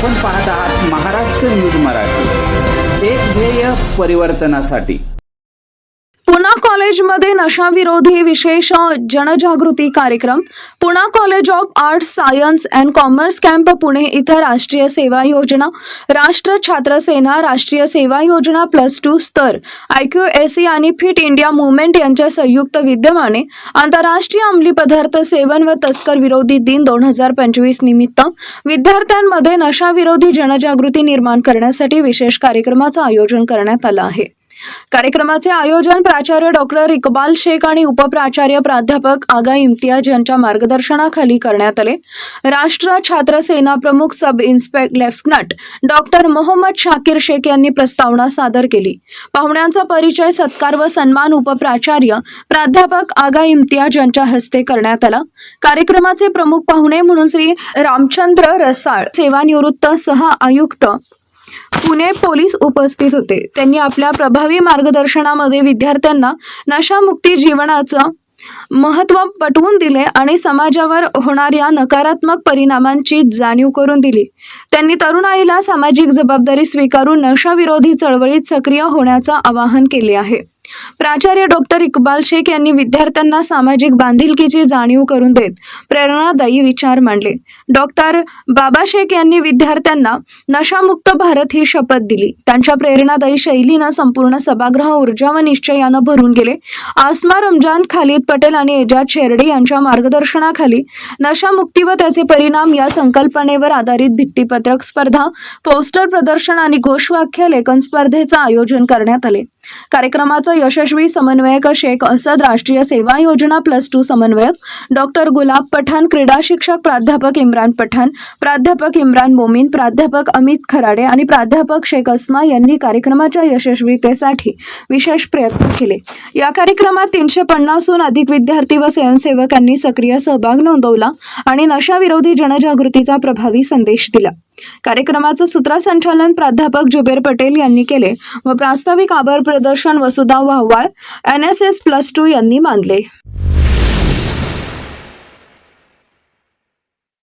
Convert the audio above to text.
आपण पाहत आहात महाराष्ट्र न्यूज मराठी, एक ध्येय परिवर्तनासाठी। पुणा कॉलेजमध्ये नशाविरोधी विशेष जनजागृती कार्यक्रम। Poona college of arts science and commerce camp Pune इथं राष्ट्रीय सेवा योजना, राष्ट्र छात्र सेना, राष्ट्रीय सेवा योजना +2 स्तर, IQAC आणि फिट इंडिया मूवमेंट यांच्या संयुक्त विद्यमाने आंतरराष्ट्रीय अंमली पदार्थ सेवन व तस्कर विरोधी दिन 2025 निमित्त विद्यार्थ्यांमध्ये नशाविरोधी जनजागृती निर्माण करण्यासाठी विशेष कार्यक्रमाचं आयोजन करण्यात आलं आहे। कार्यक्रमाचे आयोजन प्राचार्य डॉक्टर इकबाल शेख आणि उपप्राचार्य प्राध्यापक आगा इम्तियाज यांच्या मार्गदर्शनाखाली करण्यात आले। राष्ट्र छात्र सेना प्रमुख sub inspector lieutenant doctor Mohammad Shakir Shaikh यांनी प्रस्तावना सादर केली। पाहुण्यांचा परिचय, सत्कार व सन्मान उपप्राचार्य प्राध्यापक आगा इम्तियाज यांच्या हस्ते करण्यात आला। कार्यक्रमाचे प्रमुख पाहुणे म्हणून श्री रामचंद्र रसाळ, सेवानिवृत्त सह आयुक्त पुणे पोलीस उपस्थित होते। त्यांनी आपल्या प्रभावी मार्गदर्शनामध्ये विद्यार्थ्यांना नशामुक्ती जीवनाचं महत्त्व पटवून दिले आणि समाजावर होणाऱ्या नकारात्मक परिणामांची जाणीव करून दिली। त्यांनी तरुणाईला सामाजिक जबाबदारी स्वीकारून नशाविरोधी चळवळीत सक्रिय होण्याचं आवाहन केले आहे। प्राचार्य डॉक्टर इकबाल शेख यांनी विद्यार्थ्यांना सामाजिक बांधिलकीची जाणीव करून देत प्रेरणादायी विचार मांडले। डॉक्टर बाबा शेख यांनी विद्यार्थ्यांना नशामुक्त भारत ही शपथ दिली। त्यांच्या प्रेरणादायी शैलीनं संपूर्ण सभागृह ऊर्जा व निश्चयानं भरून गेले। आसमा रमजान, खालिद पटेल आणि एजाज शेरडे यांच्या मार्गदर्शनाखाली नशामुक्ती व त्याचे परिणाम या संकल्पनेवर आधारित भित्तीपत्रक स्पर्धा, पोस्टर प्रदर्शन आणि घोषवाक्य लेखन स्पर्धेचं आयोजन करण्यात आले। कार्यक्रमाचा यशस्वी समन्वयक शेख असद, राष्ट्रीय सेवा योजना +2 समन्वयक डॉक्टर गुलाब पठाण, क्रीडा शिक्षक प्राध्यापक इम्रान पठाण, प्राध्यापक इम्रान मोमीन, प्राध्यापक अमित खराडे आणि प्राध्यापक शेख अस्मा यांनी कार्यक्रमाच्या यशस्वीतेसाठी विशेष प्रयत्न केले। या कार्यक्रमात 350हून अधिक विद्यार्थी व स्वयंसेवकांनी सक्रिय सहभाग नोंदवला आणि नशाविरोधी जनजागृतीचा प्रभावी संदेश दिला। कार्यक्रमाचं सूत्रसंचालन प्राध्यापक जुबेर पटेल यांनी केले व प्रास्ताविक आभार प्रदर्शन वसुधा वाहवाळ NSS +2 यांनी मानले।